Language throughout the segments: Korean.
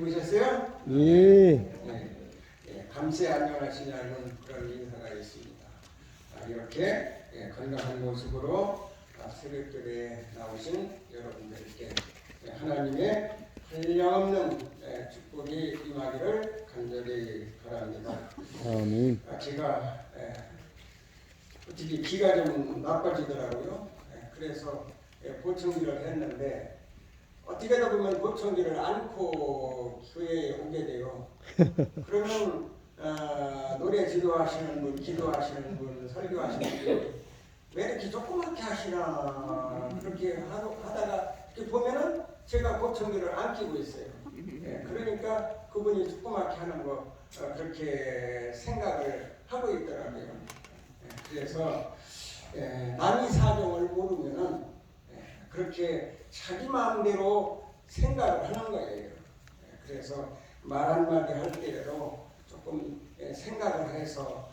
주무셨어요? 예. 감세 안녕하시냐는 그런 인사가 있습니다. 이렇게 건강한 모습으로 새벽교회에 나오신 여러분들께 하나님의 한량없는 축복이 임하기를 간절히 바랍니다. 아멘. 제가 어떻게 기가 좀 나빠지더라고요. 그래서 보청기를 했는데 어떻게다 보면 보청기를 안고 교회에 오게 돼요. 그러면 노래 지도하시는 분, 기도하시는 분, 설교하시는 분 왜 이렇게 조그맣게 하시나 그렇게 하다가 이렇게 보면은 제가 보청기를 안 끼고 있어요. 그러니까 그분이 조그맣게 하는 거 그렇게 생각을 하고 있더라고요. 그래서 남의 사정을 모르면은 그렇게 자기 마음대로 생각을 하는 거예요. 그래서 말 한마디 할 때에도 조금 생각을 해서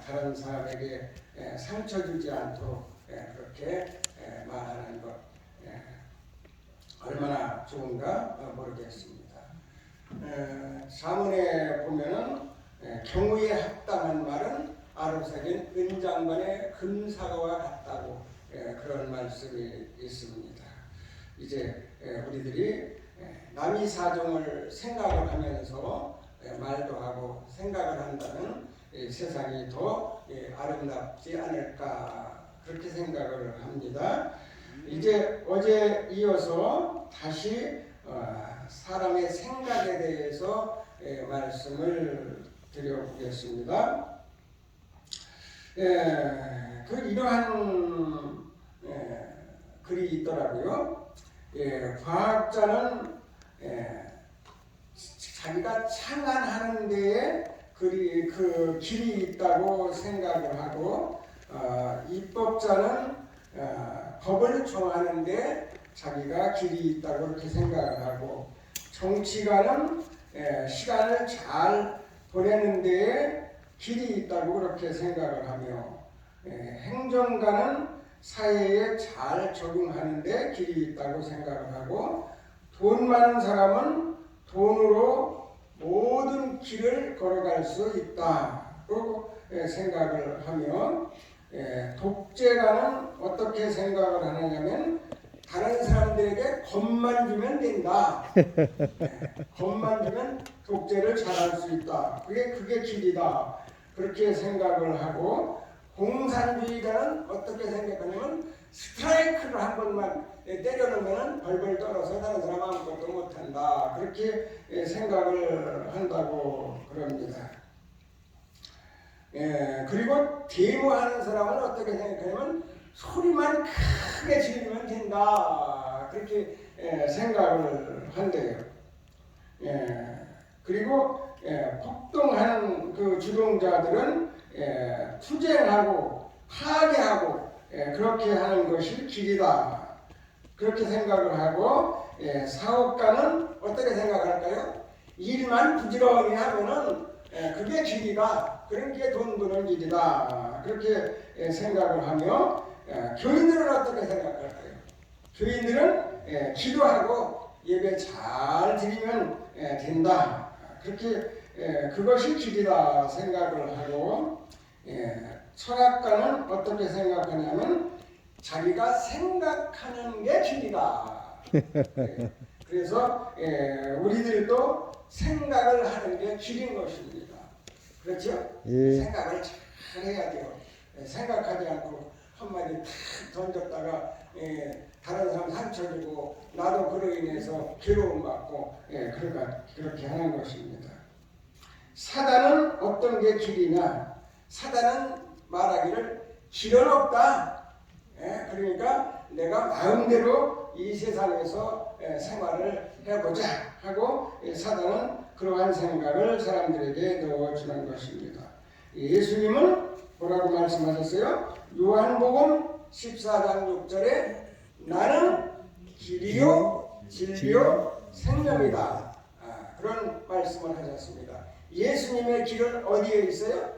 다른 사람에게 상처 주지 않도록 그렇게 말하는 것 얼마나 좋은가 모르겠습니다. 자문에 보면은 경우에 합당한 말은 아름사긴 은장반의 금사과와 같다고 그런 말씀이 있습니다. 이제 우리들이 남의 사정을 생각을 하면서 말도 하고 생각을 한다면 세상이 더 아름답지 않을까 그렇게 생각을 합니다. 이제 어제 이어서 다시 사람의 생각에 대해서 말씀을 드려보겠습니다. 이러한 글이 있더라고요. 과학자는 자기가 창안하는 데에 그 길이 있다고 생각을 하고 입법자는 법을 정하는 데 자기가 길이 있다고 그렇게 생각을 하고 정치가는 시간을 잘 보내는 데에 길이 있다고 그렇게 생각을 하며 행정가는 사회에 잘 적응하는 데 길이 있다고 생각을 하고 돈 많은 사람은 돈으로 모든 길을 걸어갈 수 있다고 생각을 하며 독재가는 어떻게 생각을 하느냐면 다른 사람들에게 겁만 주면 된다. 겁만 주면 독재를 잘할 수 있다. 그게 길이다. 그렇게 생각을 하고 공산주의자는 어떻게 생각하냐면 스트라이크를 한 번만 때려놓으면 벌벌 떨어서 다른 사람 아무것도 못한다. 그렇게 생각을 한다고 그럽니다. 그리고 데모하는 사람은 어떻게 생각하냐면 소리만 크게 지르면 된다. 그렇게 생각을 한대요. 그리고 폭동하는 그 주동자들은 투쟁하고 파괴하고 그렇게 하는 것이 길이다. 그렇게 생각을 하고 사업가는 어떻게 생각할까요? 일만 부지런히 하면은 그게 길이다. 그런 게 돈 버는 길이다. 그렇게 생각을 하며 교인들은 어떻게 생각할까요? 교인들은 기도하고 예배 잘 드리면 된다. 그렇게 그것이 길이다 생각을 하고 철학가는 어떻게 생각하냐면 자기가 생각하는 게 길이다. 그래서 우리들도 생각을 하는 게 길인 것입니다. 그렇죠? 예. 생각을 잘 해야 돼요. 생각하지 않고 한마디 탁 던졌다가 다른 사람 상처 주고 나도 그로 인해서 괴로움 받고 그렇게 하는 것입니다. 사단은 어떤 게 길이냐? 사단은 말하기를 길은 없다. 그러니까 내가 마음대로 이 세상에서 생활을 해보자 하고 사단은 그러한 생각을 사람들에게 넣어주는 것입니다. 예수님은 뭐라고 말씀하셨어요? 요한복음 14장 6절에 나는 길이요 진리요 생명이다. 그런 말씀을 하셨습니다. 예수님의 길은 어디에 있어요?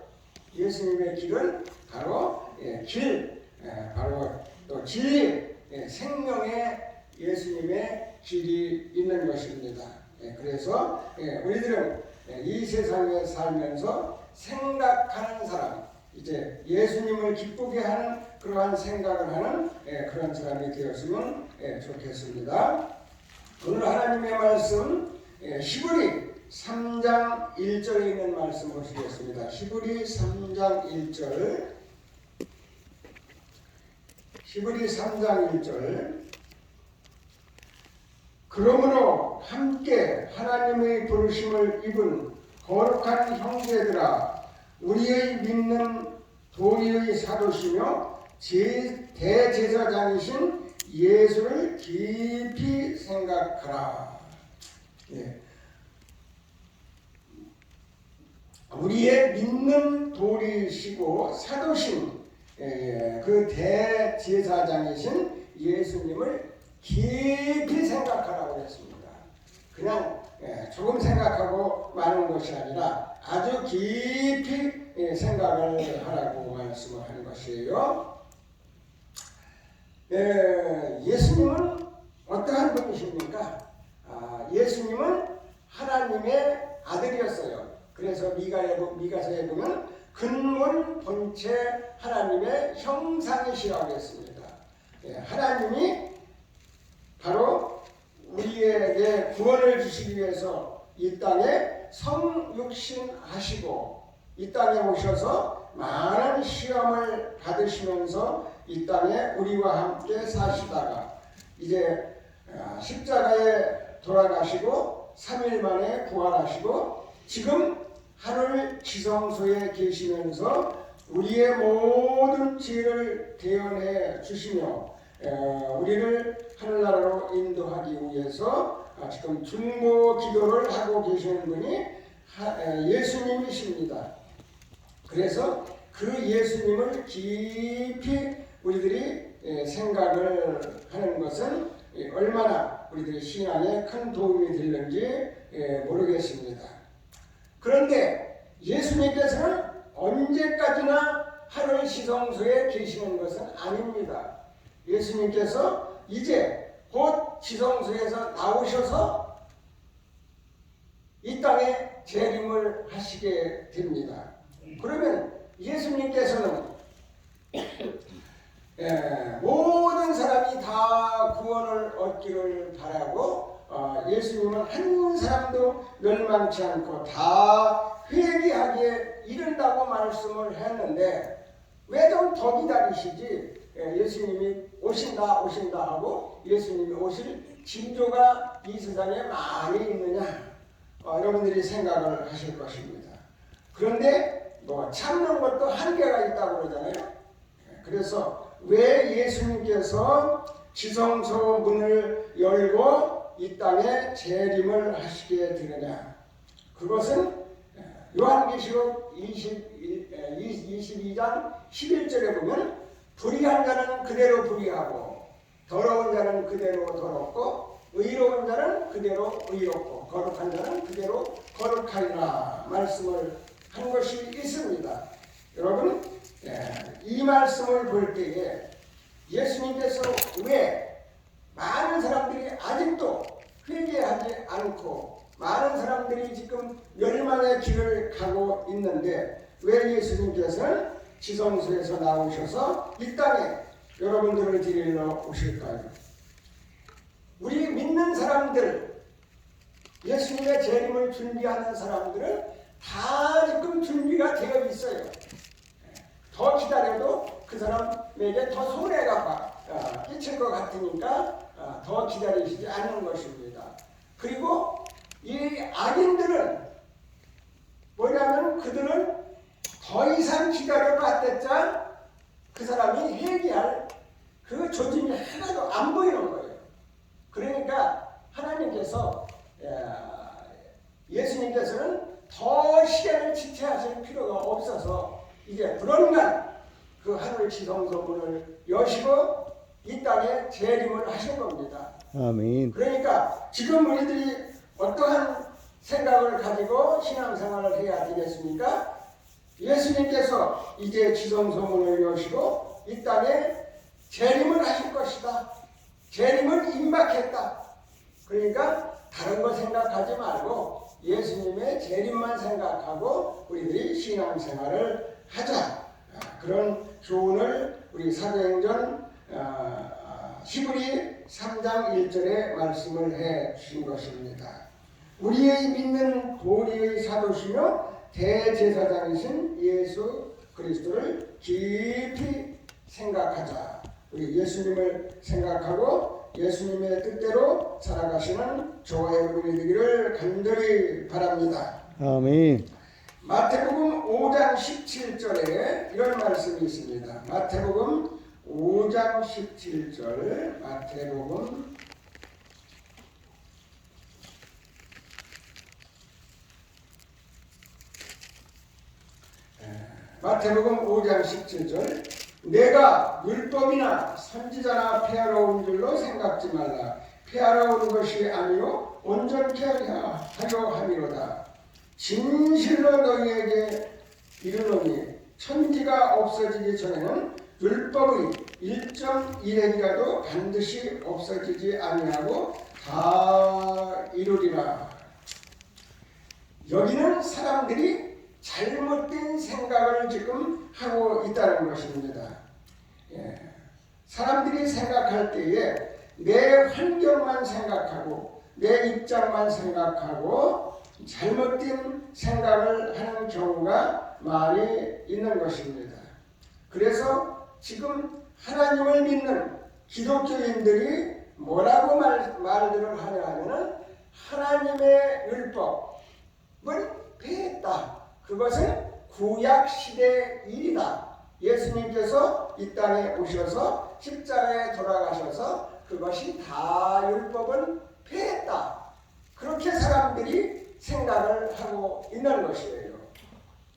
예수님의 길은 바로 바로 또 진리, 생명의 예수님의 길이 있는 것입니다. 그래서 우리들은 이 세상에 살면서 생각하는 사람, 이제 예수님을 기쁘게 하는 그러한 생각을 하는 그런 사람이 되었으면 좋겠습니다. 오늘 하나님의 말씀 히브리 3장 1절에 있는 말씀 보시겠습니다. 히브리 3장 1절, 히브리 3장 1절. 그러므로 함께 하나님의 부르심을 입은 거룩한 형제들아, 우리의 믿는 도리의 사도시며 대제사장이신 예수를 깊이 생각하라. 우리의 믿는 도리시고 사도신 그 대제사장이신 예수님을 깊이 생각하라고 했습니다. 그냥 조금 생각하고 마는 것이 아니라 아주 깊이 생각을 하라고 말씀을 하는 것이에요. 예수님은 어떠한 분이십니까? 예수님은 하나님의 아들이었어요. 그래서 미가서에 보면 근본 본체 하나님의 형상이시라고 했습니다. 하나님이 바로 우리에게 구원을 주시기 위해서 이 땅에 성육신하시고 이 땅에 오셔서 많은 시험을 받으시면서 이 땅에 우리와 함께 사시다가 이제 십자가에 돌아가시고 3일 만에 부활하시고 지금 하늘 지성소에 계시면서 우리의 모든 죄를 대언해 주시며 우리를 하늘나라로 인도하기 위해서 지금 중보 기도를 하고 계시는 분이 예수님이십니다. 그래서 그 예수님을 깊이 우리들이 생각을 하는 것은 얼마나 우리들의 신앙에 큰 도움이 되는지 모르겠습니다. 그런데 예수님께서는 언제까지나 하늘 지성소에 계시는 것은 아닙니다. 예수님께서 이제 곧 지성소에서 나오셔서 이 땅에 재림을 하시게 됩니다. 그러면 예수님께서는 모든 사람이 다 구원을 얻기를 바라고 예수님은 한 사람도 멸망치 않고 다 회개하기에 이른다고 말씀을 했는데 왜 좀 더 기다리시지? 예수님이 오신다 하고 예수님이 오실 징조가 이 세상에 많이 있느냐? 여러분들이 생각을 하실 것입니다. 그런데 참는 것도 한계가 있다고 그러잖아요. 그래서 왜 예수님께서 지성소 문을 열고 이 땅에 재림을 하시게 되느냐? 그것은 요한계시록 22장 11절에 보면 불의한 자는 그대로 불의하고 더러운 자는 그대로 더럽고 의로운 자는 그대로 의롭고 거룩한 자는 그대로 거룩하리라 말씀을 한 것이 있습니다. 여러분 이 말씀을 볼 때에 예수님께서 왜 많은 사람들이 아직도 회개하지 않고 많은 사람들이 지금 멸망의 길을 가고 있는데 왜 예수님께서는 지성소에서 나오셔서 이 땅에 여러분들을 데리러 오실까요? 우리 믿는 사람들, 예수님의 재림을 준비하는 사람들은 다 지금 준비가 되어 있어요. 더 기다려도 그 사람에게 더 손해가 끼칠 것 같으니까 더 기다리시지 않는 것입니다. 그리고 이 악인들은 뭐냐면 그들은 더 이상 기다려봤댔자 그 사람이 회개할 그 조짐이 하나도 안 보이는 거예요. 그러니까 하나님께서 예수님께서는 더 시간을 지체하실 필요가 없어서 이제 불언간 그 하늘 지성소 문을 여시고 이 땅에 재림을 하신 겁니다. 아멘. 그러니까 지금 우리들이 어떠한 생각을 가지고 신앙생활을 해야 되겠습니까? 예수님께서 이제 지성소 문을 여시고 이 땅에 재림을 하실 것이다. 재림을 임박했다. 그러니까 다른 거 생각하지 말고 예수님의 재림만 생각하고 우리들이 신앙생활을 하자. 그런 교훈을 우리 사도행전 히브리 3장 1절에 말씀을 해 주신 것입니다. 우리의 믿는 도리의 사도시며 대제사장이신 예수 그리스도를 깊이 생각하자. 우리 예수님을 생각하고 예수님의 뜻대로 살아가시는 저와 여러분이 되기를 간절히 바랍니다. 아멘. 마태복음 5장 17절에 이런 말씀이 있습니다. 마태복음 5장 17절 마태복음 5장 17절 내가 율법이나 선지자나 폐하러 온 줄로 생각지 말라. 폐하러 온 것이 아니요 온전케 하려 함이로다. 진실로 너희에게 이르노니 천지가 없어지기 전에는 율법의 1.1획이라도 반드시 없어지지 아니하고 다 이루리라. 여기는 사람들이 잘못된 생각을 지금 하고 있다는 것입니다. 사람들이 생각할 때에 내 환경만 생각하고 내 입장만 생각하고 잘못된 생각을 하는 경우가 많이 있는 것입니다. 그래서 지금 하나님을 믿는 기독교인들이 뭐라고 말들을 하냐 하면은 하나님의 율법을 폐했다. 그것은 구약시대의 일이다. 예수님께서 이 땅에 오셔서 십자가에 돌아가셔서 그것이 다 율법은 폐했다. 그렇게 사람들이 생각을 하고 있는 것이에요.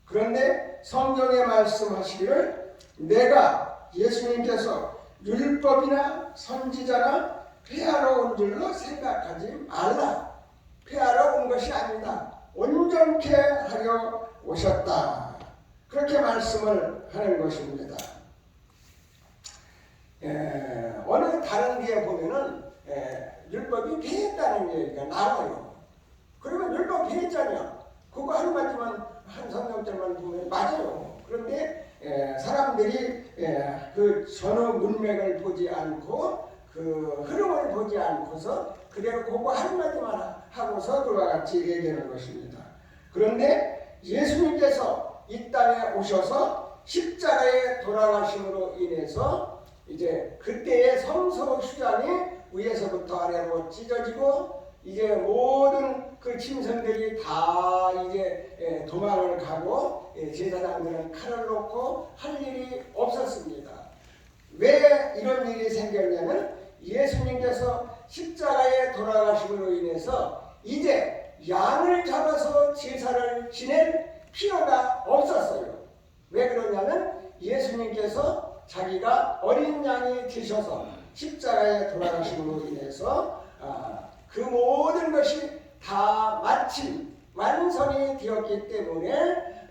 그런데 성경에 말씀하시기를 내가 예수님께서 율법이나 선지자나 폐하러 온 줄로 생각하지 말라. 폐하러 온 것이 아니다. 온전케 하려 오셨다. 그렇게 말씀을 하는 것입니다. 어느 다른 데에 보면은 율법이 폐했다는 얘기가 나와요. 그러면 율법 폐했잖아요. 그거 한마디만 한 성경절만 보면 맞아요. 그런데 사람들이 그 전후 문맥을 보지 않고 그 흐름을 보지 않고서 그대로 그거 한마디만 하고서 그와 같이 얘기하는 것입니다. 그런데 예수님께서 이 땅에 오셔서 십자가에 돌아가심으로 인해서 이제 그때의 성소 휴장이 위에서부터 아래로 찢어지고 이제 모든 그 짐승들이 다 이제 도망을 가고 제사장들은 칼을 놓고 할 일이 없었습니다. 왜 이런 일이 생겼냐면 예수님께서 십자가에 돌아가심으로 인해서 이제 양을 잡아서 제사를 지낼 필요가 없었어요. 왜 그러냐면 예수님께서 자기가 어린 양이 되셔서 십자가에 돌아가심으로 인해서 그 모든 것이 다 마침 완성이 되었기 때문에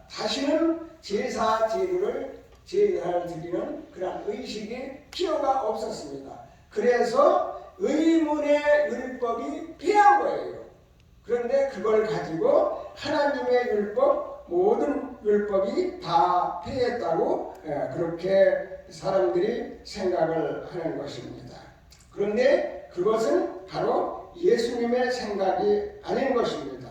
다시는 제사를 드리는 그런 의식이 필요가 없었습니다. 그래서 의문의 율법이 폐한 거예요. 그런데 그걸 가지고 하나님의 율법, 모든 율법이 다 폐했다고 그렇게 사람들이 생각을 하는 것입니다. 그런데 그것은 바로 예수님의 생각이 아닌 것입니다.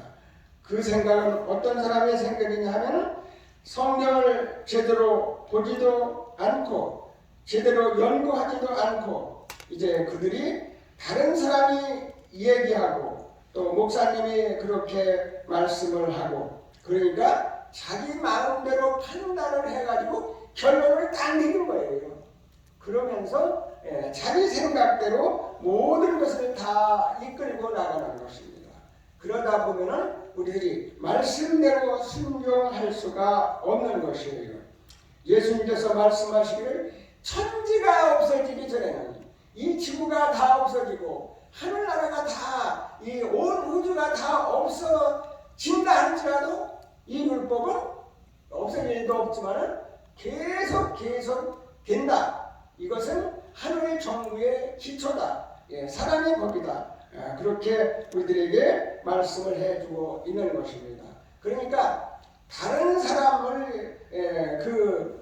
그 생각은 어떤 사람의 생각이냐 하면 성경을 제대로 보지도 않고 제대로 연구하지도 않고 이제 그들이 다른 사람이 얘기하고 또 목사님이 그렇게 말씀을 하고 그러니까 자기 마음대로 판단을 해가지고 결론을 딱 내린 거예요. 그러면서 자기 생각대로 모든 것을 다 이끌고 나가는 것입니다. 그러다 보면은 우리들이 말씀대로 순종할 수가 없는 것이에요. 예수님께서 말씀하시기를 천지가 없어지기 전에는 이 지구가 다 없어지고 하늘나라가 다 이 온 우주가 다 없어진다 할지라도 이 율법은 없어질 일도 없지만은 계속 된다. 이것은 하늘의 정부의 기초다. 사랑의 법이다. 그렇게 우리들에게 말씀을 해주고 있는 것입니다. 그러니까 다른 사람을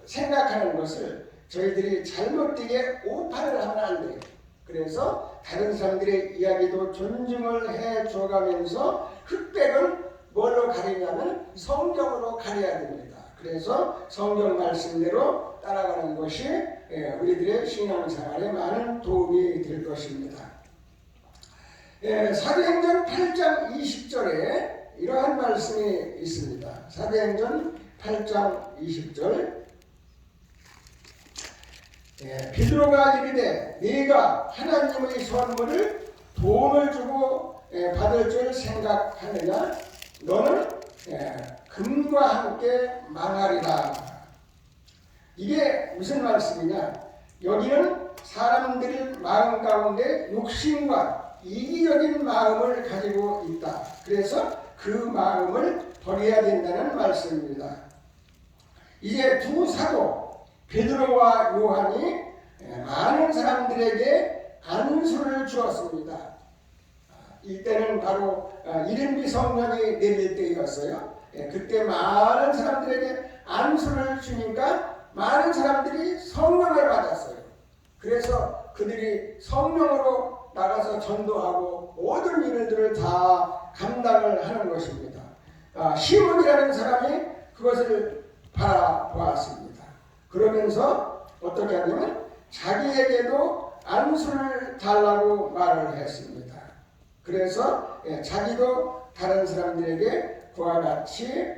생각하는 것을 저희들이 잘못되게 오판을 하면 안 돼요. 그래서 다른 사람들의 이야기도 존중을 해 줘가면서 흑백은 뭘로 가리냐면 성경으로 가려야 됩니다. 그래서 성경 말씀대로 따라가는 것이 우리들의 신앙생활에 많은 도움이 될 것입니다. 사도행전 8장 20절에 이러한 말씀이 있습니다. 사도행전 8장 20절 베드로가 이르되 네가 하나님의 선물을 돈을 주고 받을 줄 생각하느냐 너는 금과 함께 망하리라. 이게 무슨 말씀이냐? 여기는 사람들의 마음 가운데 욕심과 이기적인 마음을 가지고 있다. 그래서 그 마음을 버려야 된다는 말씀입니다. 이제 두 사도 베드로와 요한이 많은 사람들에게 안수를 주었습니다. 이때는 바로 이른비 성령이 내릴 때였어요. 그때 많은 사람들에게 안수를 주니까 많은 사람들이 성령을 받았어요. 그래서 그들이 성령으로 나가서 전도하고 모든 일들을 다 감당을 하는 것입니다. 시몬이라는 사람이 그것을 바라보았습니다. 그러면서 어떻게 하냐면 자기에게도 안수를 달라고 말을 했습니다. 그래서 자기도 다른 사람들에게 그와 같이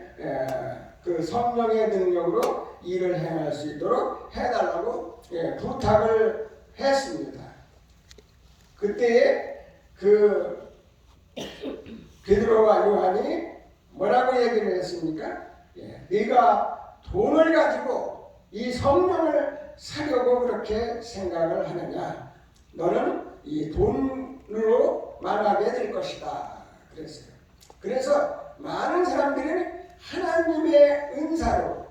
그 성령의 능력으로 일을 행할 수 있도록 해달라고 부탁을 했습니다. 그때에 그 베드로와 요한이 뭐라고 얘기를 했습니까? 네가 돈을 가지고 이 성령을 사려고 그렇게 생각을 하느냐? 너는 이 돈으로 망하게 될 것이다. 그랬어요. 그래서 많은 사람들은 하나님의 은사를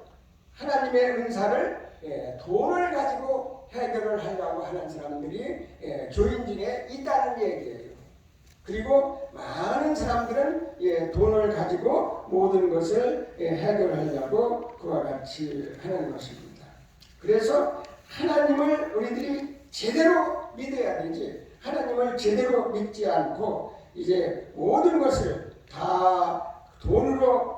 돈을 가지고 해결을 하려고 하는 사람들이 교인 중에 있다는 얘기예요. 그리고 많은 사람들은 돈을 가지고 모든 것을 해결하려고 그와 같이 하는 것입니다. 그래서 하나님을 우리들이 제대로 믿어야 되지, 하나님을 제대로 믿지 않고 이제 모든 것을 다 돈으로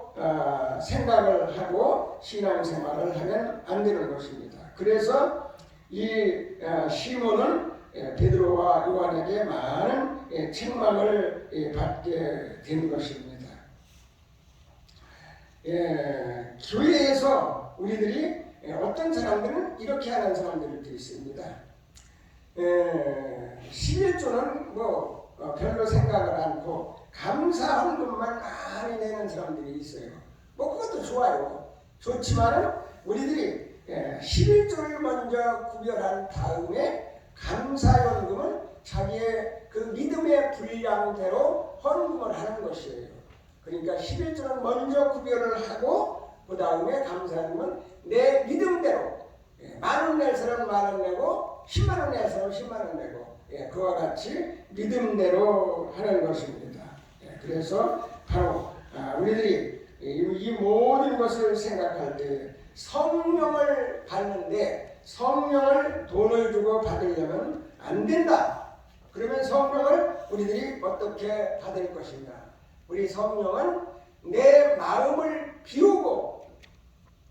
생각을 하고 신앙생활을 하면 안 되는 것입니다. 그래서 이 시몬은 베드로와 요한에게 많은 책망을 받게 된 것입니다. 교회에서 우리들이 어떤 사람들은 이렇게 하는 사람들도 있습니다. 11조는 별로 생각을 않고 감사 헌금만 많이 내는 사람들이 있어요. 그것도 좋아요. 좋지만은 우리들이 11조를 먼저 구별한 다음에 감사연금은 자기의 그 믿음의 분량대로 헌금을 하는 것이에요. 그러니까 11조는 먼저 구별을 하고 그 다음에 감사연금은 내 믿음대로 만원 낼 사람은 만원 내고 10만원 낼 사람은 10만원 내고 그와 같이 믿음대로 하는 것입니다. 그래서 바로 우리들이 이 모든 것을 생각할 때 성령을 받는데 성령을 돈을 주고 받으려면 안 된다. 그러면 성령을 우리들이 어떻게 받을 것인가? 우리 성령은 내 마음을 비우고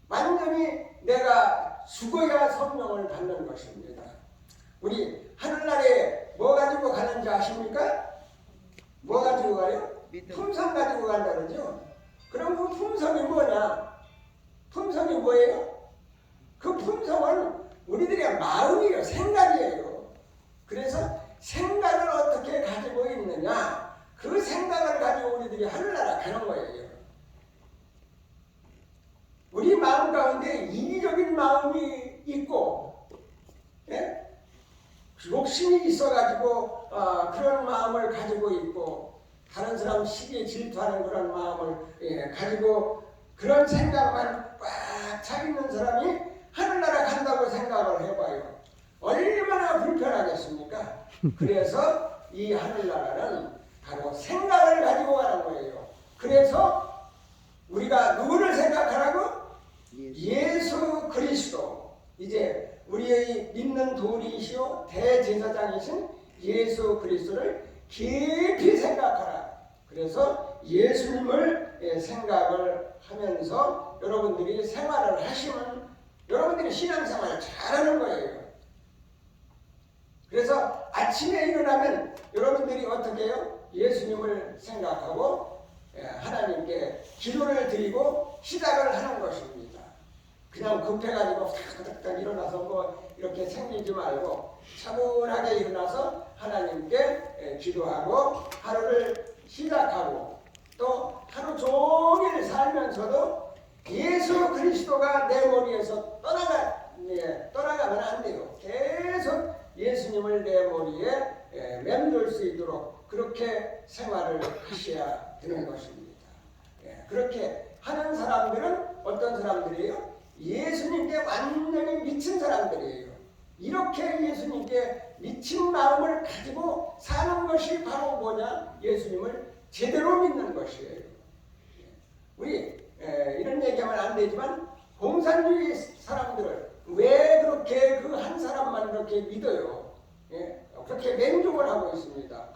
완전히 내가 죽어야 성령을 받는 것입니다. 우리 하늘나라에 뭐 가지고 가는지 아십니까? 뭐 가지고 가요? 품성 가지고 간다 그러죠? 그럼 그 품성이 뭐냐? 품성이 뭐예요? 그 품성은 우리들의 마음이에요. 생각이에요. 그래서 생각을 어떻게 가지고 있느냐? 그 생각을 가지고 우리들이 하늘나라 가는 거예요. 우리 마음 가운데 이기적인 마음이 있고 욕심이 있어가지고 그런 마음을 가지고 있고 다른 사람 시기에 질투하는 그런 마음을 가지고 그런 생각만 꽉 차 있는 사람이 하늘나라 간다고 생각을 해봐요. 얼마나 불편하겠습니까? 그래서 이 하늘나라는 바로 생각을 가지고 가는 거예요. 그래서 우리가 누구를 생각하라고? 예수 그리스도. 이제 우리의 믿는 도리이시오 대제사장이신 예수 그리스도를 깊이 생각하라. 그래서 예수님을 생각을 하면서 여러분들이 생활을 하시면 여러분들이 신앙생활을 잘하는 거예요. 그래서 아침에 일어나면 여러분들이 어떻게 해요? 예수님을 생각하고 하나님께 기도를 드리고 시작을 하는 것입니다. 그냥 급해가지고 탁탁탁 일어나서 뭐 이렇게 생기지 말고 차분하게 일어나서 하나님께 기도하고 하루를 시작하고 또 하루 종일 살면서도 예수 그리스도가 내 머리에서 떠나가면 안 돼요. 계속 예수님을 내 머리에 맴돌 수 있도록 그렇게 생활을 하셔야 되는 것입니다. 그렇게 하는 사람들은 어떤 사람들이에요? 예수님께 완전히 미친 사람들이에요. 이렇게 예수님께 미친 마음을 가지고 사는 것이 바로 뭐냐? 예수님을 제대로 믿는 것이에요. 우리 이런 얘기하면 안 되지만 공산주의 사람들을 왜 그렇게 그 한 사람만 그렇게 믿어요? 그렇게 맹종을 하고 있습니다.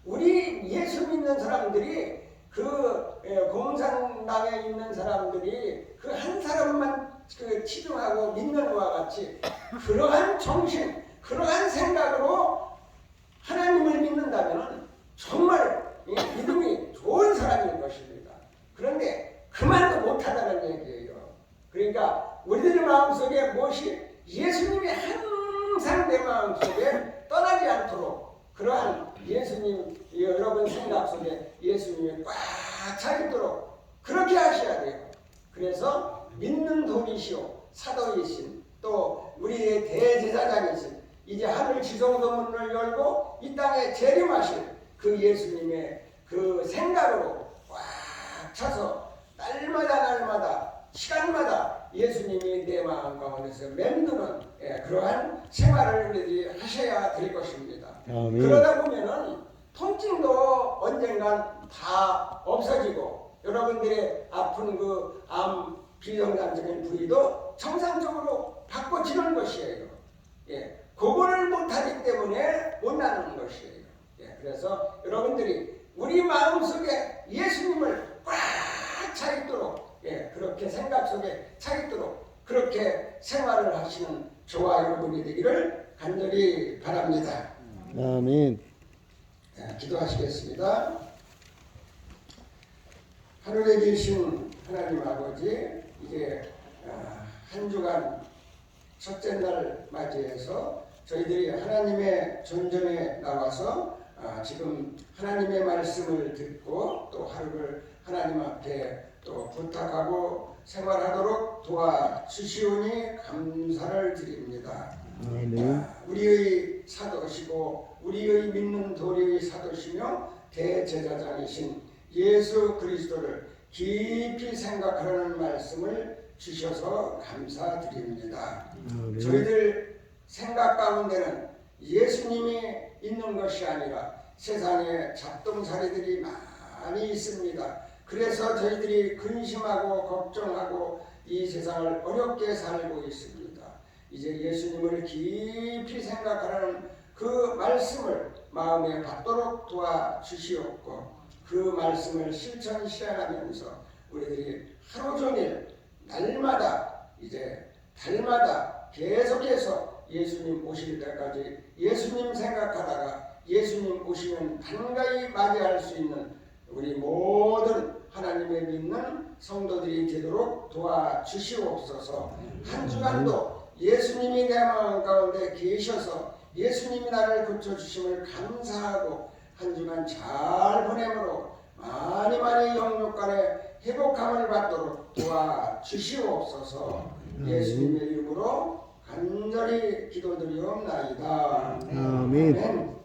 우리 예수 믿는 사람들이 그 공산당에 있는 사람들이 그 한 사람만 그 치중하고 믿는 것과 같이 그러한 정신, 그러한 생각으로 하나님을 믿는다면 정말 믿음이 좋은 사람인 것입니다. 그런데 그만도 못하다는 얘기예요. 그러니까 우리들의 마음속에 무엇이 예수님이 항상 내 마음속에 떠나지 않도록 그러한 예수님 여러분 생각 속에 예수님이 꽉 차 있도록 그렇게 하셔야 돼요. 그래서 믿는 도리시오 사도이신 또 우리의 대제사장이신 이제 하늘 지성소문을 열고 이 땅에 재림하실 그 예수님의 그 생각으로 꽉 차서 날마다 시간마다 예수님이 내 마음 가운데서 맴도는 그러한 생활을 우리들이 하셔야 될 것입니다. 아멘. 그러다 보면은 통증도 언젠간 다 없어지고 여러분들의 아픈 그 암 비정상적인 부위도 정상적으로 바꿔지는 것이에요. 그거를 못하기 때문에 못 나는 것이에요. 그래서 여러분들이 우리 마음속에 예수님을 꽉 차 있도록 그렇게 생각 속에 차 있도록 그렇게 생활을 하시는 저와 여러분이 되기를 간절히 바랍니다. 아멘. 기도하시겠습니다. 하늘에 계신 하나님 아버지, 이제 한 주간 첫째 날 맞이해서 저희들이 하나님의 전전에 나와서 지금 하나님의 말씀을 듣고 또 하루를 하나님 앞에 또 부탁하고 생활하도록 도와주시오니 감사를 드립니다. 우리의 사도시고 우리의 믿는 도리의 사도시며 대제사장이신 예수 그리스도를 깊이 생각하라는 말씀을 주셔서 감사드립니다. 저희들 생각 가운데는 예수님이 있는 것이 아니라 세상에 잡동사리들이 많이 있습니다. 그래서 저희들이 근심하고 걱정하고 이 세상을 어렵게 살고 있습니다. 이제 예수님을 깊이 생각하라는 그 말씀을 마음에 받도록 도와주시옵고 그 말씀을 실천 실행하면서 우리들이 하루 종일 날마다 이제 달마다 계속해서 예수님 오실 때까지 예수님 생각하다가 예수님 오시면 반가이 맞이할 수 있는 우리 모든 하나님의 믿는 성도들이 되도록 도와주시옵소서. 한 주간도 예수님이 내 마음 가운데 계셔서 예수님이 나를 고쳐주심을 감사하고 한 주간 잘 보내므로 많이 영육간에 회복함을 받도록 도와주시옵소서. 예수님의 이름으로 간절히 기도드리옵나이다. 아멘.